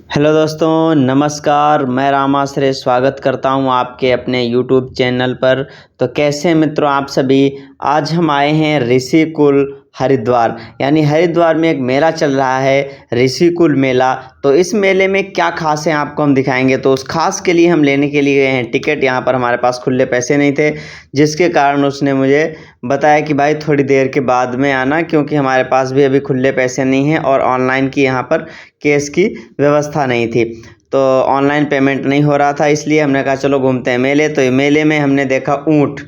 Hello दोस्तों, नमस्कार। मैं रामाश्रय स्वागत करता हूं आपके अपने यूट्यूब चैनल पर। तो कैसे हैं मित्रों आप सभी। आज हम आए हैं ऋषिकुल हरिद्वार, यानी हरिद्वार में एक मेला चल रहा है, ऋषिकुल मेला। तो इस मेले में क्या खास है आपको हम दिखाएंगे। तो उस खास के लिए हम लेने के लिए गए हैं टिकट। यहाँ पर हमारे पास खुले पैसे नहीं थे, जिसके कारण उसने मुझे बताया कि भाई थोड़ी देर के बाद में आना, क्योंकि हमारे पास भी अभी खुले पैसे नहीं हैं और ऑनलाइन की यहाँ पर कैश की व्यवस्था नहीं थी। तो ऑनलाइन पेमेंट नहीं हो रहा था, इसलिए हमने कहा चलो घूमते हैं मेले। तो मेले में हमने देखा ऊँट।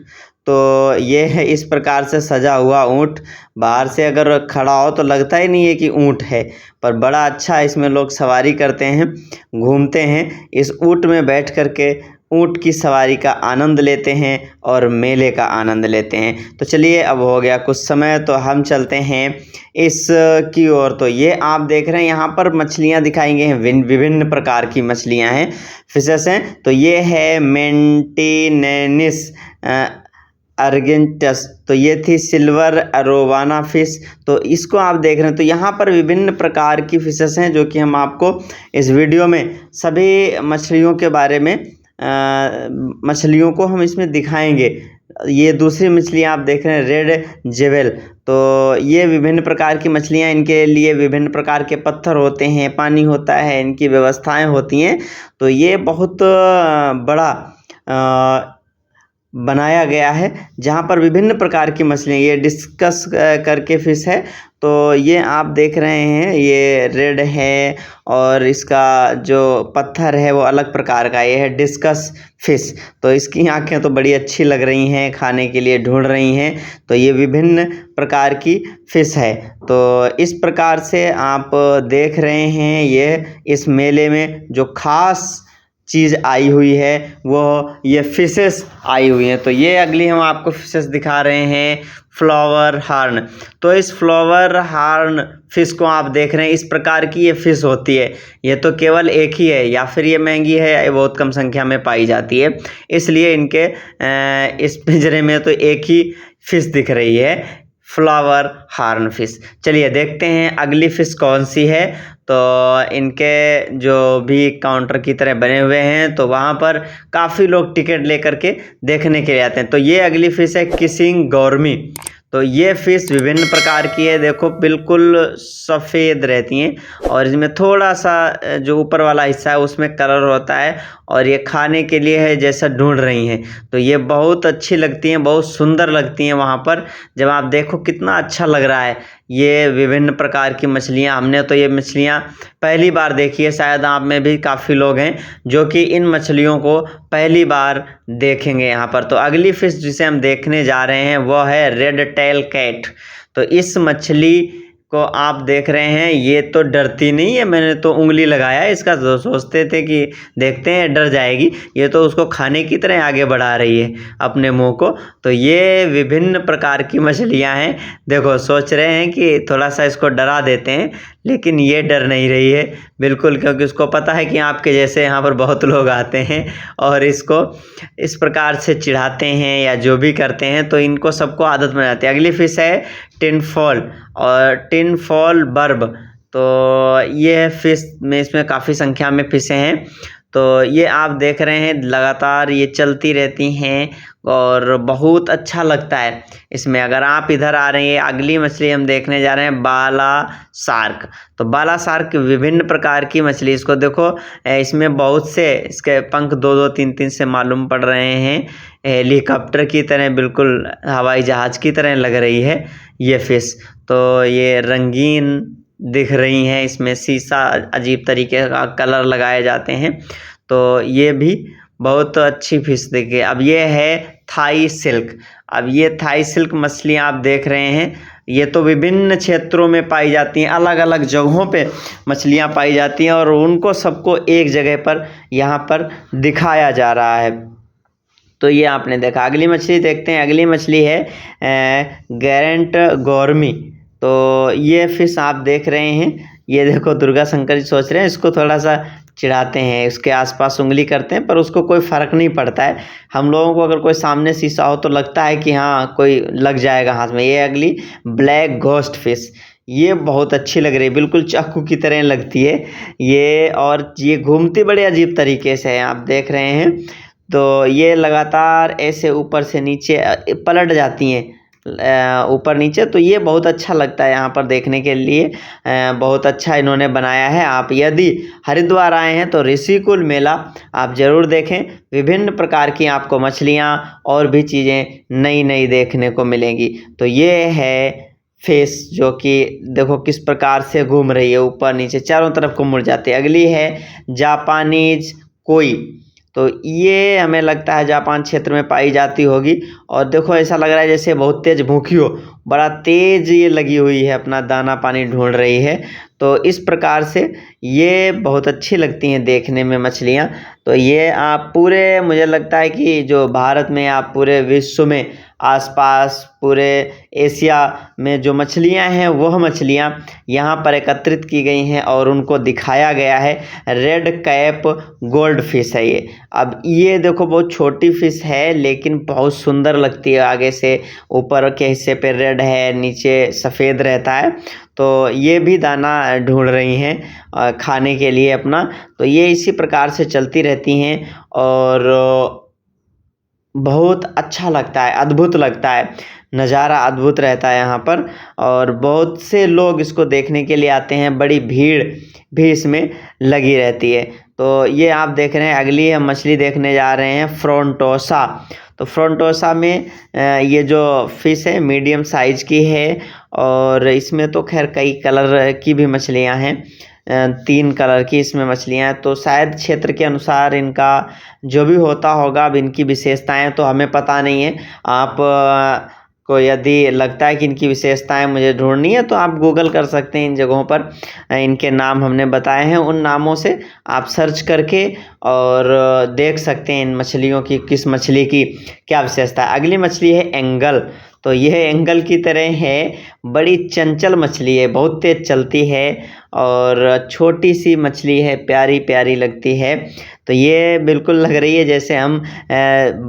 तो ये है इस प्रकार से सजा हुआ ऊँट। बाहर से अगर खड़ा हो तो लगता ही नहीं है कि ऊँट है, पर बड़ा अच्छा इसमें लोग सवारी करते हैं, घूमते हैं। इस ऊँट में बैठ कर के ऊँट की सवारी का आनंद लेते हैं और मेले का आनंद लेते हैं। तो चलिए, अब हो गया कुछ समय, तो हम चलते हैं इस की ओर। तो ये आप देख रहे हैं यहाँ पर मछलियाँ दिखाई गई हैं, विभिन्न प्रकार की मछलियाँ हैं, फिशेस हैं। तो ये है मेंटिनेनिस अर्जेंटस। तो ये थी सिल्वर अरोवाना फिश। तो इसको आप देख रहे हैं। तो यहाँ पर विभिन्न प्रकार की फिशेस हैं, जो कि हम आपको इस वीडियो में सभी मछलियों के बारे में मछलियों को हम इसमें दिखाएंगे। ये दूसरी मछली आप देख रहे हैं, रेड जेवेल। तो ये विभिन्न प्रकार की मछलियाँ, इनके लिए विभिन्न प्रकार के पत्थर होते हैं, पानी होता है, इनकी व्यवस्थाएं होती हैं। तो ये बहुत बड़ा बनाया गया है, जहाँ पर विभिन्न प्रकार की मछलियाँ, ये डिस्कस करके फिश है। तो ये आप देख रहे हैं, ये रेड है और इसका जो पत्थर है वो अलग प्रकार का, ये है डिस्कस फिश। तो इसकी आंखें तो बड़ी अच्छी लग रही हैं, खाने के लिए ढूंढ रही हैं। तो ये विभिन्न प्रकार की फिश है। तो इस प्रकार से आप देख रहे हैं, ये इस मेले में जो खास चीज़ आई हुई है वो ये फिशेस आई हुई हैं। तो ये अगली हम आपको फिशेस दिखा रहे हैं, फ्लावर हार्न। तो इस फ्लावर हार्न फिश को आप देख रहे हैं, इस प्रकार की ये फिश होती है। ये तो केवल एक ही है, या फिर ये महंगी है, ये बहुत कम संख्या में पाई जाती है, इसलिए इनके इस पिंजरे में तो एक ही फिश दिख रही है, फ्लावर हार्न फिश। चलिए देखते हैं अगली फिश कौन सी है। तो इनके जो भी काउंटर की तरह बने हुए हैं, तो वहाँ पर काफ़ी लोग टिकट लेकर के देखने के लिए आते हैं। तो ये अगली फिश है किसिंग गौरमी। तो ये फिश विभिन्न प्रकार की है, देखो बिल्कुल सफ़ेद रहती हैं और इसमें थोड़ा सा जो ऊपर वाला हिस्सा है उसमें कलर होता है, और ये खाने के लिए है जैसा ढूंढ रही हैं। तो ये बहुत अच्छी लगती हैं, बहुत सुंदर लगती हैं। वहाँ पर जब आप देखो कितना अच्छा लग रहा है। ये विभिन्न प्रकार की मछलियाँ, हमने तो ये मछलियाँ पहली बार देखी है, शायद आप में भी काफ़ी लोग हैं जो कि इन मछलियों को पहली बार देखेंगे यहाँ पर। तो अगली फिश जिसे हम देखने जा रहे हैं वो है रेड टेल कैट। तो इस मछली को आप देख रहे हैं, ये तो डरती नहीं है, मैंने तो उंगली लगाया है इसका, तो सोचते थे कि देखते हैं डर जाएगी, ये तो उसको खाने की तरह आगे बढ़ा रही है अपने मुंह को। तो ये विभिन्न प्रकार की मछलियां हैं, देखो सोच रहे हैं कि थोड़ा सा इसको डरा देते हैं, लेकिन ये डर नहीं रही है बिल्कुल, क्योंकि उसको पता है कि आपके जैसे यहाँ पर बहुत लोग आते हैं और इसको इस प्रकार से चिढ़ाते हैं या जो भी करते हैं, तो इनको सबको आदत बन जाती है। अगली फिश है टिनफॉल और टिनफॉल बर्ब। तो ये फिश में, इसमें काफ़ी संख्या में फिशें हैं। तो ये आप देख रहे हैं लगातार ये चलती रहती हैं और बहुत अच्छा लगता है इसमें। अगर आप इधर आ रहे हैं, अगली मछली हम देखने जा रहे हैं बाला शार्क। तो बाला शार्क विभिन्न प्रकार की मछली, इसको देखो इसमें बहुत से इसके पंख दो दो तीन तीन से मालूम पड़ रहे हैं, हेलीकॉप्टर की तरह, बिल्कुल हवाई जहाज़ की तरह लग रही है ये फिश। तो ये रंगीन दिख रही हैं, इसमें शीशा अजीब तरीके का कलर लगाए जाते हैं। तो ये भी बहुत अच्छी फिश देखिए। अब ये है थाई सिल्क। अब ये थाई सिल्क मछलियाँ आप देख रहे हैं, ये तो विभिन्न क्षेत्रों में पाई जाती हैं, अलग अलग जगहों पे मछलियाँ पाई जाती हैं और उनको सबको एक जगह पर यहाँ पर दिखाया जा रहा है। तो ये आपने देखा। अगली मछली देखते हैं। अगली मछली है गैरेंट गौरमी। तो ये फिश आप देख रहे हैं, ये देखो दुर्गा शंकर जी सोच रहे हैं इसको थोड़ा सा चिढ़ाते हैं, उसके आसपास उंगली करते हैं, पर उसको कोई फ़र्क नहीं पड़ता है। हम लोगों को अगर कोई सामने शीशा हो तो लगता है कि हाँ कोई लग जाएगा हाथ में। ये अगली ब्लैक घोस्ट फिश, ये बहुत अच्छी लग रही है, बिल्कुल चाकू की तरह लगती है ये। और ये घूमती बड़े अजीब तरीके से है, आप देख रहे हैं। तो ये लगातार ऐसे ऊपर से नीचे पलट जाती हैं, ऊपर नीचे। तो ये बहुत अच्छा लगता है यहाँ पर देखने के लिए, बहुत अच्छा इन्होंने बनाया है। आप यदि हरिद्वार आए हैं तो ऋषिकुल मेला आप ज़रूर देखें। विभिन्न प्रकार की आपको मछलियाँ और भी चीज़ें नई नई देखने को मिलेंगी। तो ये है फिश, जो कि देखो किस प्रकार से घूम रही है, ऊपर नीचे चारों तरफ को मुड़ जाती है। अगली है जापानीज कोई। तो ये हमें लगता है जापान क्षेत्र में पाई जाती होगी। और देखो ऐसा लग रहा है जैसे बहुत तेज भूखी हो, बड़ा तेज ये लगी हुई है, अपना दाना पानी ढूंढ रही है। तो इस प्रकार से ये बहुत अच्छी लगती हैं देखने में मछलियाँ। तो ये आप पूरे, मुझे लगता है कि जो भारत में, आप पूरे विश्व में, आसपास पूरे एशिया में जो मछलियां हैं वह मछलियां यहाँ पर एकत्रित की गई हैं और उनको दिखाया गया है। रेड कैप गोल्ड फिश है ये। अब ये देखो बहुत छोटी फिश है लेकिन बहुत सुंदर लगती है। आगे से ऊपर के हिस्से पे रेड है, नीचे सफ़ेद रहता है। तो ये भी दाना ढूंढ रही हैं खाने के लिए अपना। तो ये इसी प्रकार से चलती रहती हैं और बहुत अच्छा लगता है, अद्भुत लगता है, नज़ारा अद्भुत रहता है यहाँ पर। और बहुत से लोग इसको देखने के लिए आते हैं, बड़ी भीड़ भी इसमें लगी रहती है। तो ये आप देख रहे हैं, अगली हम मछली देखने जा रहे हैं फ्रोंटोसा। तो फ्रोंटोसा में ये जो फिश है मीडियम साइज की है और इसमें तो खैर कई कलर की भी मछलियाँ हैं, 3 कलर की इसमें मछलियाँ हैं। तो शायद क्षेत्र के अनुसार इनका जो भी होता होगा, अब इनकी विशेषताएं तो हमें पता नहीं है। आप को यदि लगता है कि इनकी विशेषताएं मुझे ढूंढनी है तो आप गूगल कर सकते हैं इन जगहों पर। इनके नाम हमने बताए हैं, उन नामों से आप सर्च करके और देख सकते हैं इन मछलियों की, किस मछली की क्या विशेषता है। अगली मछली है एंगल। तो यह एंगल की तरह है, बड़ी चंचल मछली है, बहुत तेज चलती है और छोटी सी मछली है, प्यारी प्यारी लगती है। तो ये बिल्कुल लग रही है जैसे हम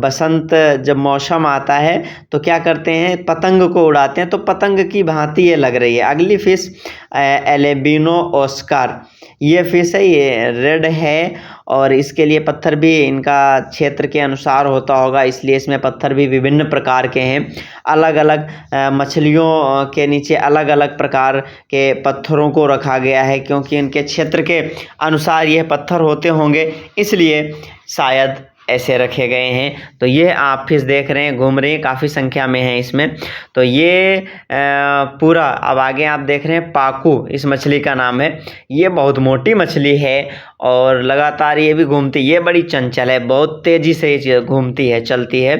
बसंत जब मौसम आता है तो क्या करते हैं, पतंग को उड़ाते हैं, तो पतंग की भांति ये लग रही है। अगली फिश एल्बिनो ऑस्कर। ये फिश है, ये रेड है और इसके लिए पत्थर भी इनका क्षेत्र के अनुसार होता होगा, इसलिए इसमें पत्थर भी विभिन्न प्रकार के हैं। अलग अलग मछलियों के नीचे अलग अलग प्रकार के पत्थरों को रखा गया है, क्योंकि इनके क्षेत्र के अनुसार यह पत्थर होते होंगे, इसलिए शायद ऐसे रखे गए हैं। तो ये आप फिश देख रहे हैं, घूम रही है, काफ़ी संख्या में है इसमें। तो ये पूरा, अब आगे आप देख रहे हैं पाकू, इस मछली का नाम है। ये बहुत मोटी मछली है और लगातार ये भी घूमती, ये बड़ी चंचल है, बहुत तेज़ी से ये घूमती है, चलती है।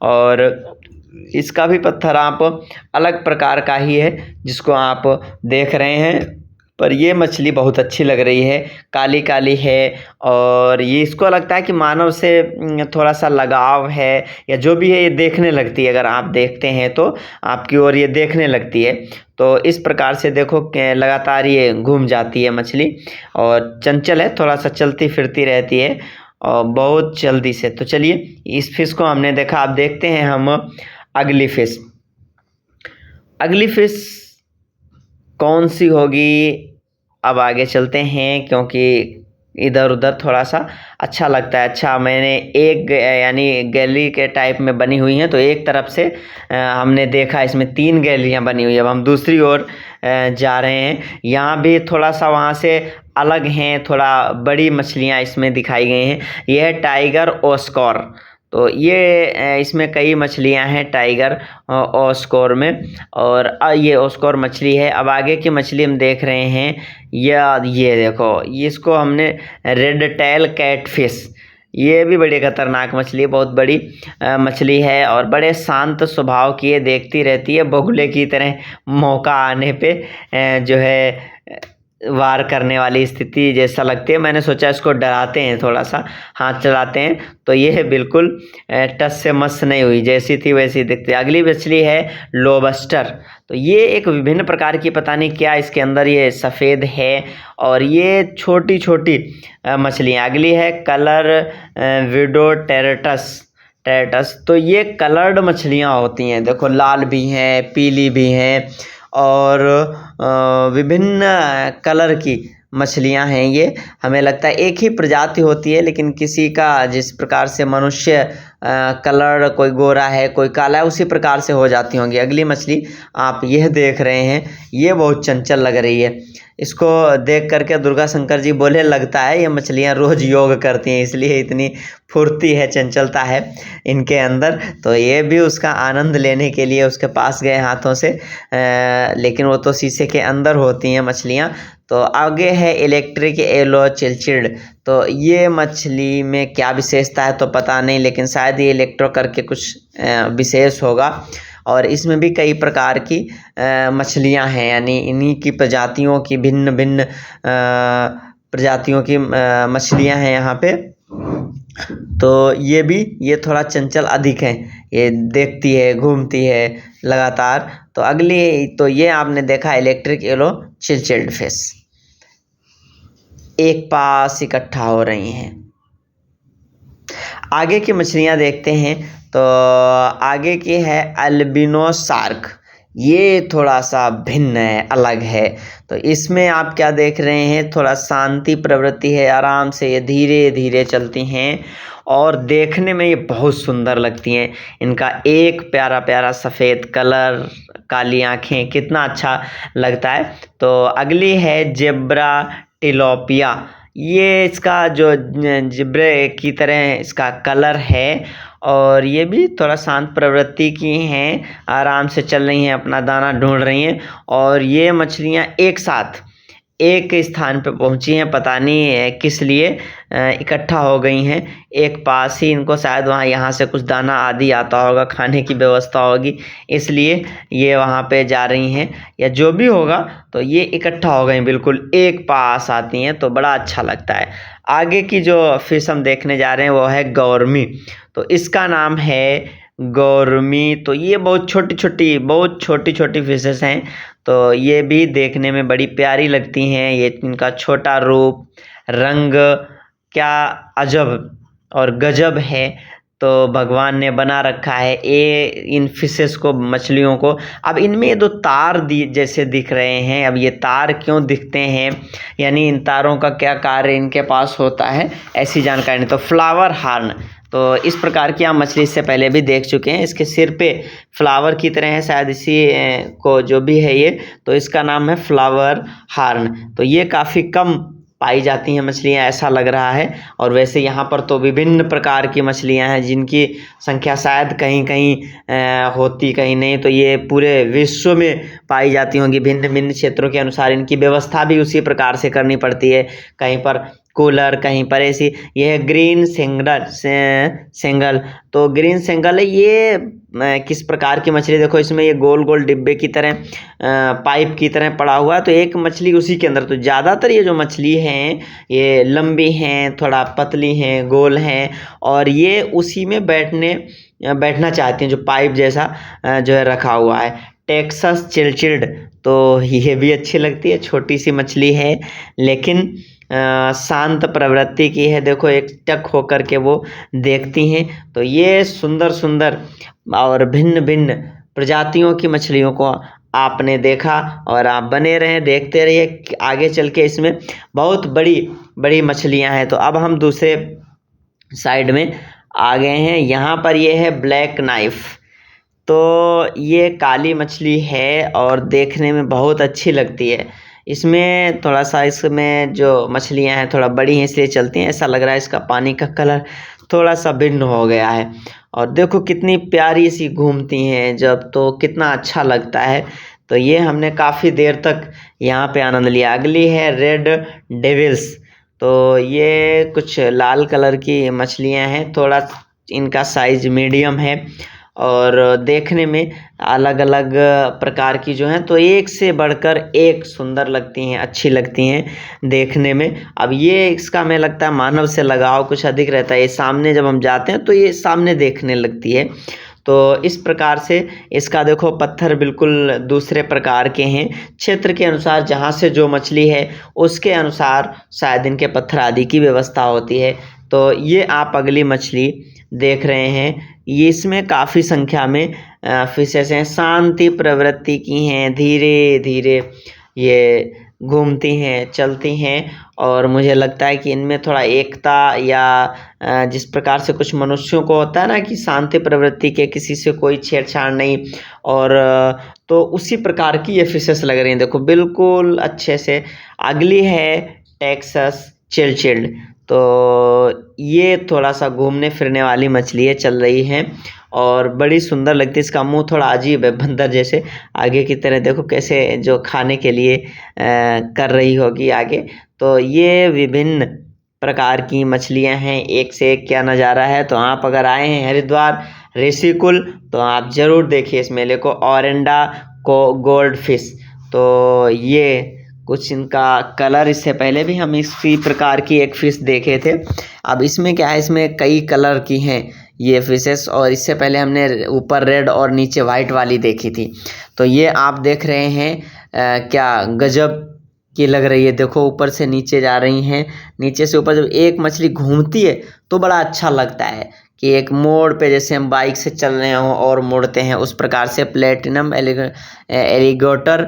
और इसका भी पत्थर आप अलग प्रकार का ही है जिसको आप देख रहे हैं। पर ये मछली बहुत अच्छी लग रही है, काली काली है और ये, इसको लगता है कि मानव से थोड़ा सा लगाव है या जो भी है, ये देखने लगती है। अगर आप देखते हैं तो आपकी ओर ये देखने लगती है। तो इस प्रकार से देखो लगातार ये घूम जाती है मछली और चंचल है, थोड़ा सा चलती फिरती रहती है और बहुत जल्दी से। तो चलिए, इस फिश को हमने देखा, अब देखते हैं हम अगली फिश। अगली फिश कौन सी होगी, अब आगे चलते हैं, क्योंकि इधर उधर थोड़ा सा अच्छा लगता है। अच्छा, मैंने एक यानी गैलरी के टाइप में बनी हुई हैं, तो एक तरफ से हमने देखा इसमें 3 गैलरियाँ बनी हुई है। अब हम दूसरी ओर जा रहे हैं, यहाँ भी थोड़ा सा वहाँ से अलग हैं, थोड़ा बड़ी मछलियाँ इसमें दिखाई गई हैं। यह है टाइगर ऑस्कर। तो ये इसमें कई मछलियां हैं टाइगर ऑस्कर में, और ये ऑस्कर मछली है। अब आगे की मछली हम देख रहे हैं, ये देखो, ये इसको हमने रेड टेल कैटफिश। ये भी बड़ी खतरनाक मछली है, बहुत बड़ी मछली है और बड़े शांत स्वभाव की है, देखती रहती है, बगुले की तरह मौका आने पे जो है वार करने वाली स्थिति जैसा लगती है। मैंने सोचा इसको डराते हैं, थोड़ा सा हाथ चलाते हैं, तो ये है बिल्कुल टस से मस नहीं हुई, जैसी थी वैसी दिखती है। अगली मछली है लोबस्टर। तो ये एक विभिन्न प्रकार की, पता नहीं क्या इसके अंदर, ये सफ़ेद है और ये छोटी छोटी मछलियाँ। अगली है कलर विडो टेरेटस। तो ये कलर्ड मछलियाँ होती हैं, देखो लाल भी हैं, पीली भी हैं और विभिन्न कलर की मछलियां हैं। ये हमें लगता है एक ही प्रजाति होती है, लेकिन किसी का जिस प्रकार से मनुष्य कलर, कोई गोरा है कोई काला है, उसी प्रकार से हो जाती होंगी। अगली मछली आप यह देख रहे हैं, ये बहुत चंचल लग रही है। इसको देख करके दुर्गा शंकर जी बोले, लगता है ये मछलियां रोज योग करती हैं, इसलिए इतनी फुर्ती है, चंचलता है इनके अंदर। तो ये भी उसका आनंद लेने के लिए उसके पास गए हाथों से, लेकिन वो तो शीशे के अंदर होती हैं मछलियाँ। तो आगे है इलेक्ट्रिक येलो चिलचिल्ड। तो ये मछली में क्या विशेषता है तो पता नहीं, लेकिन शायद ये इलेक्ट्रो करके कुछ विशेष होगा। और इसमें भी कई प्रकार की मछलियां हैं, यानी इन्हीं की प्रजातियों की भिन्न भिन्न प्रजातियों की मछलियां हैं यहाँ पे। तो ये थोड़ा चंचल अधिक है, ये देखती है, घूमती है लगातार। तो अगली, तो ये आपने देखा इलेक्ट्रिक येलो चिलचिल्ड फिश, एक पास इकट्ठा हो रही हैं। आगे की मछलियां देखते हैं। तो आगे की है अल्बिनो शार्क। ये थोड़ा सा भिन्न है, अलग है। तो इसमें आप क्या देख रहे हैं, थोड़ा शांति प्रवृत्ति है, आराम से ये धीरे धीरे चलती हैं और देखने में ये बहुत सुंदर लगती हैं। इनका एक प्यारा प्यारा सफ़ेद कलर, काली आँखें, कितना अच्छा लगता है। तो अगली है जेब्रा टिलोपिया। ये इसका जो जिब्रे की तरह इसका कलर है, और ये भी थोड़ा शांत प्रवृत्ति की हैं, आराम से चल रही हैं, अपना दाना ढूंढ रही हैं। और ये मछलियाँ एक साथ एक स्थान पे पहुंची हैं, पता नहीं किस लिए इकट्ठा हो गई हैं एक पास ही। इनको शायद वहाँ यहाँ से कुछ दाना आदि आता होगा, खाने की व्यवस्था होगी, इसलिए ये वहाँ पे जा रही हैं, या जो भी होगा। तो ये इकट्ठा हो गई, बिल्कुल एक पास आती हैं, तो बड़ा अच्छा लगता है। आगे की जो फिश हम देखने जा रहे हैं वो है गौरमी। तो इसका नाम है गौरमी। तो ये बहुत छोटी छोटी फिशेस हैं। तो ये भी देखने में बड़ी प्यारी लगती हैं। ये इनका छोटा रूप, रंग क्या अजब और गजब है, तो भगवान ने बना रखा है ये इन फिशेस को, मछलियों को। अब इनमें ये दो तार जैसे दिख रहे हैं। अब ये तार क्यों दिखते हैं, यानी इन तारों का क्या कार्य इनके पास होता है, ऐसी जानकारी नहीं। तो फ्लावर हार्न, तो इस प्रकार की आप मछली इससे पहले भी देख चुके हैं। इसके सिर पे फ्लावर की तरह है, शायद इसी को जो भी है ये, तो इसका नाम है फ्लावर हार्न। तो ये काफ़ी कम पाई जाती हैं मछलियाँ, ऐसा लग रहा है। और वैसे यहाँ पर तो विभिन्न प्रकार की मछलियाँ हैं, जिनकी संख्या शायद कहीं कहीं होती, कहीं नहीं। तो ये पूरे विश्व में पाई जाती होंगी, भिन्न भिन्न क्षेत्रों के अनुसार इनकी व्यवस्था भी उसी प्रकार से करनी पड़ती है। कहीं पर कूलर, कहीं पर ऐसी। ये है ग्रीन सेंगल। तो ग्रीन सेंगल है ये, किस प्रकार की मछली, देखो इसमें ये गोल गोल डिब्बे की तरह, पाइप की तरह पड़ा हुआ है। तो एक मछली उसी के अंदर। तो ज़्यादातर ये जो मछली हैं ये लंबी हैं, थोड़ा पतली हैं, गोल हैं, और ये उसी में बैठना चाहती हैं, जो पाइप जैसा जो है रखा हुआ है। टेक्सास चिलचिल्ड, तो ये भी अच्छी लगती है, छोटी सी मछली है, लेकिन शांत प्रवृत्ति की है। देखो एक टक होकर के वो देखती हैं। तो ये सुंदर सुंदर और भिन्न भिन्न प्रजातियों की मछलियों को आपने देखा, और आप बने रहें, देखते रहिए। आगे चल के इसमें बहुत बड़ी बड़ी मछलियां हैं। तो अब हम दूसरे साइड में आ गए हैं। यहाँ पर ये है ब्लैक नाइफ। तो ये काली मछली है और देखने में बहुत अच्छी लगती है। इसमें थोड़ा सा, इसमें जो मछलियां हैं थोड़ा बड़ी हैं, इसलिए चलती हैं। ऐसा लग रहा है इसका पानी का कलर थोड़ा सा भिन्न हो गया है। और देखो कितनी प्यारी सी घूमती हैं जब, तो कितना अच्छा लगता है। तो ये हमने काफ़ी देर तक यहाँ पे आनंद लिया। अगली है रेड डेविल्स। तो ये कुछ लाल कलर की मछलियाँ हैं, थोड़ा इनका साइज मीडियम है, और देखने में अलग अलग प्रकार की जो हैं, तो एक से बढ़कर एक सुंदर लगती हैं, अच्छी लगती हैं देखने में। अब ये इसका हमें लगता है मानव से लगाव कुछ अधिक रहता है। ये सामने जब हम जाते हैं तो ये सामने देखने लगती है। तो इस प्रकार से इसका देखो पत्थर बिल्कुल दूसरे प्रकार के हैं। क्षेत्र के अनुसार जहाँ से जो मछली है उसके अनुसार शायद इनके पत्थर आदि की व्यवस्था होती है। तो ये आप अगली मछली देख रहे हैं, ये इसमें काफ़ी संख्या में फिशेस हैं, शांति प्रवृत्ति की हैं, धीरे धीरे ये घूमती हैं, चलती हैं। और मुझे लगता है कि इनमें थोड़ा एकता या जिस प्रकार से कुछ मनुष्यों को होता है ना कि शांति प्रवृत्ति के, किसी से कोई छेड़छाड़ नहीं, और तो उसी प्रकार की ये फिशेस लग रही हैं। देखो बिल्कुल अच्छे से। अगली है टेक्सास चिल्ड। तो ये थोड़ा सा घूमने फिरने वाली मछली है, चल रही है और बड़ी सुंदर लगती है। इसका मुंह थोड़ा अजीब है, बंदर जैसे आगे की तरह। देखो कैसे जो खाने के लिए कर रही होगी आगे। तो ये विभिन्न प्रकार की मछलियां हैं, एक से एक क्या नज़ारा है। तो आप अगर आए हैं हरिद्वार ऋषिकुल तो आप ज़रूर देखिए इस मेले को। ओरेंडा को गोल्ड फिश, तो ये कुछ इनका कलर, इससे पहले भी हम इसी प्रकार की एक फ़िश देखे थे। अब इसमें क्या है, इसमें कई कलर की हैं ये फिशेस, और इससे पहले हमने ऊपर रेड और नीचे वाइट वाली देखी थी। तो ये आप देख रहे हैं क्या गजब की लग रही है। देखो ऊपर से नीचे जा रही हैं, नीचे से ऊपर। जब एक मछली घूमती है तो बड़ा अच्छा लगता है कि एक मोड़ पे जैसे हम बाइक से चल रहे हों और मुड़ते हैं, उस प्रकार से प्लेटिनम एलिगेटर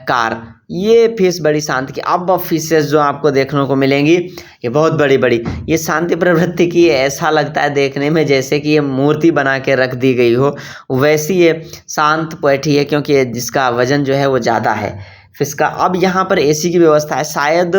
कार, ये फिश बड़ी शांत की। अब फिशेस जो आपको देखने को मिलेंगी ये बहुत बड़ी बड़ी, ये शांति प्रवृत्ति की, ऐसा लगता है देखने में जैसे कि ये मूर्ति बना के रख दी गई हो, वैसी ये शांत बैठी है, क्योंकि जिसका वजन जो है वो ज़्यादा है फिश का। अब यहाँ पर एसी की व्यवस्था है। शायद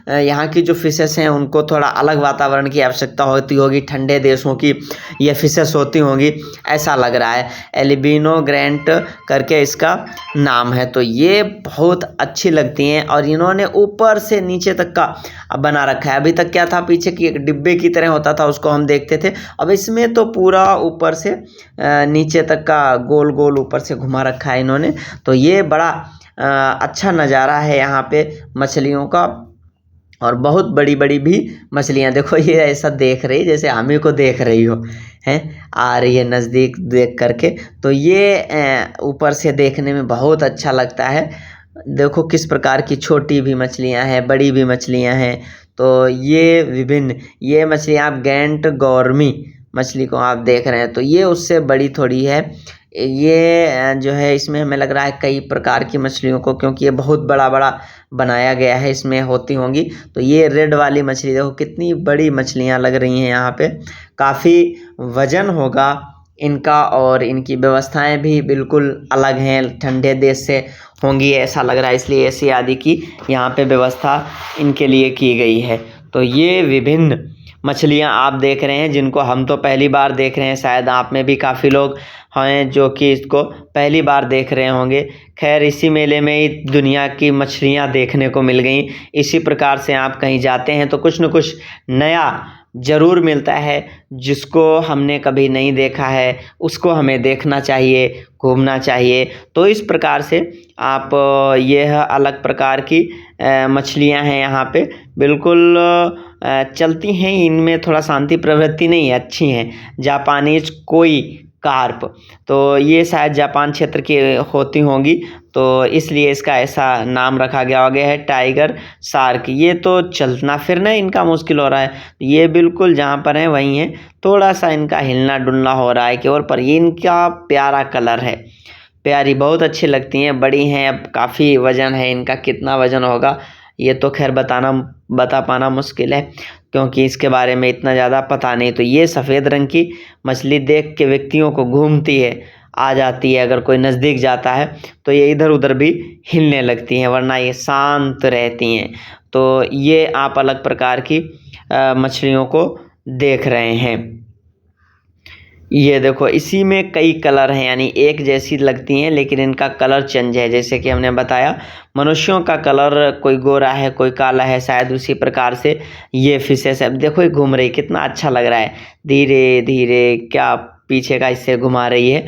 यहाँ की जो फिशेस हैं उनको थोड़ा अलग वातावरण की आवश्यकता होती होगी, ठंडे देशों की ये फिशेस होती होंगी, ऐसा लग रहा है। एल्बिनो ग्रैंट करके इसका नाम है। तो ये बहुत अच्छी लगती हैं, और इन्होंने ऊपर से नीचे तक का बना रखा है। अभी तक क्या था, पीछे की एक डिब्बे की तरह होता था, उसको हम देखते थे। अब इसमें तो पूरा ऊपर से नीचे तक का गोल गोल ऊपर से घुमा रखा है इन्होंने। तो ये बड़ा अच्छा नज़ारा है यहाँ पे मछलियों का, और बहुत बड़ी बड़ी भी मछलियाँ। देखो ये ऐसा देख रही जैसे हमें को देख रही हो, हैं आ रही है नज़दीक देख करके। तो ये ऊपर से देखने में बहुत अच्छा लगता है। देखो किस प्रकार की छोटी भी मछलियाँ हैं, बड़ी भी मछलियाँ हैं। तो ये विभिन्न, ये मछलियाँ आप गैंट गौरमी मछली को आप देख रहे हैं, तो ये उससे बड़ी थोड़ी है। ये जो है इसमें हमें लग रहा है कई प्रकार की मछलियों को, क्योंकि ये बहुत बड़ा बड़ा बनाया गया है, इसमें होती होंगी। तो ये रेड वाली मछली देखो कितनी बड़ी मछलियाँ लग रही हैं यहाँ पे, काफ़ी वजन होगा इनका, और इनकी व्यवस्थाएं भी बिल्कुल अलग हैं, ठंडे देश से होंगी ऐसा लग रहा है, इसलिए एसी आदि की यहाँ पे व्यवस्था इनके लिए की गई है। तो ये विभिन्न मछलियाँ आप देख रहे हैं, जिनको हम तो पहली बार देख रहे हैं, शायद आप में भी काफ़ी लोग हैं जो कि इसको पहली बार देख रहे होंगे। खैर इसी मेले में ही दुनिया की मछलियाँ देखने को मिल गई। इसी प्रकार से आप कहीं जाते हैं तो कुछ न कुछ नया ज़रूर मिलता है, जिसको हमने कभी नहीं देखा है उसको हमें देखना चाहिए, घूमना चाहिए। तो इस प्रकार से आप यह अलग प्रकार की मछलियां हैं यहाँ पे, बिल्कुल चलती हैं। इनमें थोड़ा शांति प्रवृत्ति नहीं है, अच्छी हैं। जापानीज कोई कार्प, तो ये शायद जापान क्षेत्र की होती होंगी, तो इसलिए इसका ऐसा नाम रखा गया है। टाइगर शार्क, ये तो चलना फिरना इनका मुश्किल हो रहा है, ये बिल्कुल जहाँ पर है वहीं है, थोड़ा सा इनका हिलना डुलना हो रहा है कि और, पर ये इनका प्यारा कलर है, प्यारी, बहुत अच्छी लगती हैं, बड़ी हैं। अब काफ़ी वज़न है इनका, कितना वज़न होगा ये तो खैर बता पाना मुश्किल है, क्योंकि इसके बारे में इतना ज़्यादा पता नहीं। तो ये सफ़ेद रंग की मछली देख के व्यक्तियों को घूमती है, आ जाती है। अगर कोई नज़दीक जाता है तो ये इधर उधर भी हिलने लगती हैं, वरना ये शांत रहती हैं। तो ये आप अलग प्रकार की मछलियों को देख रहे हैं। ये देखो इसी में कई कलर हैं, यानी एक जैसी लगती हैं लेकिन इनका कलर चेंज है। जैसे कि हमने बताया मनुष्यों का कलर कोई गोरा है कोई काला है, शायद उसी प्रकार से ये फिशेस है। देखो ये घूम रही, कितना अच्छा लग रहा है, धीरे धीरे क्या पीछे का इससे घुमा रही है।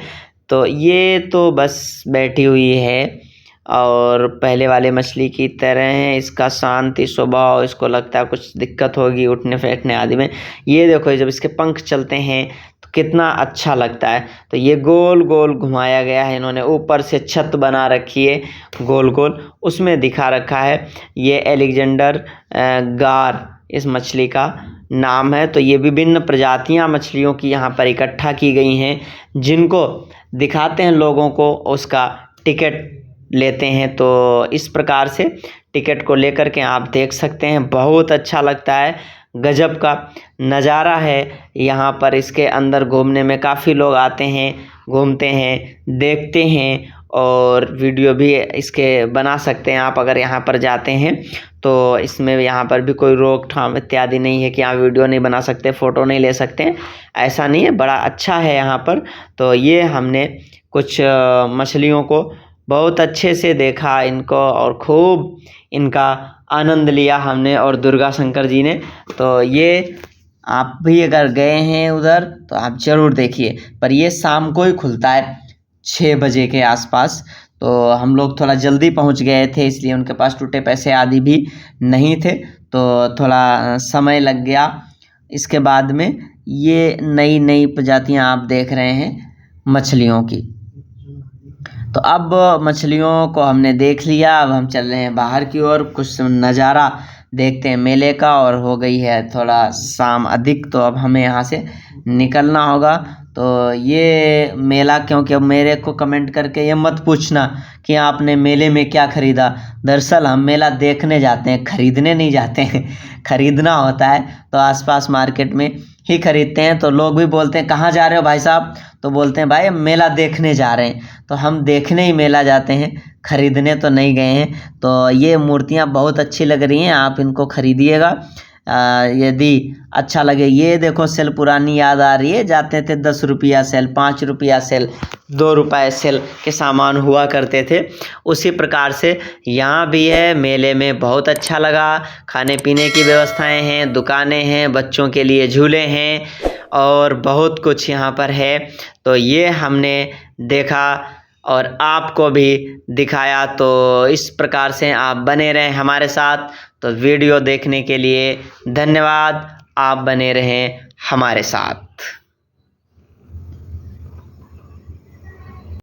तो ये तो बस बैठी हुई है और पहले वाले मछली की तरह है, इसका शांति स्वभाव, इसको लगता है कुछ दिक्कत होगी उठने बैठने आदि में। ये देखो जब इसके पंख चलते हैं तो कितना अच्छा लगता है। तो ये गोल गोल घुमाया गया है, इन्होंने ऊपर से छत बना रखी है गोल गोल, उसमें दिखा रखा है। ये एलेक्जेंडर गार इस मछली का नाम है। तो ये विभिन्न प्रजातियां मछलियों की यहाँ पर इकट्ठा की गई हैं, जिनको दिखाते हैं लोगों को, उसका टिकट लेते हैं। तो इस प्रकार से टिकट को लेकर के आप देख सकते हैं, बहुत अच्छा लगता है, गजब का नज़ारा है यहाँ पर। इसके अंदर घूमने में काफ़ी लोग आते हैं, घूमते हैं, देखते हैं और वीडियो भी इसके बना सकते हैं आप अगर यहाँ पर जाते हैं तो। इसमें यहाँ पर भी कोई रोकथाम इत्यादि नहीं है कि आप वीडियो नहीं बना सकते, फ़ोटो नहीं ले सकते हैं, ऐसा नहीं है, बड़ा अच्छा है यहाँ पर। तो ये हमने कुछ मछलियों को बहुत अच्छे से देखा इनको, और खूब इनका आनंद लिया हमने और दुर्गा शंकर जी ने। तो ये आप भी अगर गए हैं उधर तो आप ज़रूर देखिए, पर ये शाम को ही खुलता है 6 बजे के आसपास। तो हम लोग थोड़ा जल्दी पहुंच गए थे, इसलिए उनके पास टूटे पैसे आदि भी नहीं थे, तो थोड़ा समय लग गया। इसके बाद में ये नई नई प्रजातियां आप देख रहे हैं मछलियों की। तो अब मछलियों को हमने देख लिया, अब हम चल रहे हैं बाहर की ओर, कुछ नज़ारा देखते हैं मेले का। और हो गई है थोड़ा शाम अधिक, तो अब हमें यहाँ से निकलना होगा। तो ये मेला, क्योंकि अब मेरे को कमेंट करके ये मत पूछना कि आपने मेले में क्या ख़रीदा। दरअसल हम मेला देखने जाते हैं, ख़रीदने नहीं जाते हैं। ख़रीदना होता है तो आसपास मार्केट में ही ख़रीदते हैं। तो लोग भी बोलते हैं कहाँ जा रहे हो भाई साहब, तो बोलते हैं भाई मेला देखने जा रहे हैं। तो हम देखने ही मेला जाते हैं, ख़रीदने तो नहीं गए हैं। तो ये मूर्तियाँ बहुत अच्छी लग रही हैं, आप इनको ख़रीदिएगा यदि अच्छा लगे। ये देखो सेल पुरानी याद आ रही है, जाते थे 10 रुपया सेल, 5 रुपया सेल, 2 रुपये सेल के सामान हुआ करते थे। उसी प्रकार से यहाँ भी है, मेले में बहुत अच्छा लगा। खाने पीने की व्यवस्थाएं हैं, दुकानें हैं, बच्चों के लिए झूले हैं और बहुत कुछ यहाँ पर है। तो ये हमने देखा और आपको भी दिखाया। तो इस प्रकार से आप बने रहें हमारे साथ। तो वीडियो देखने के लिए धन्यवाद, आप बने रहें हमारे साथ।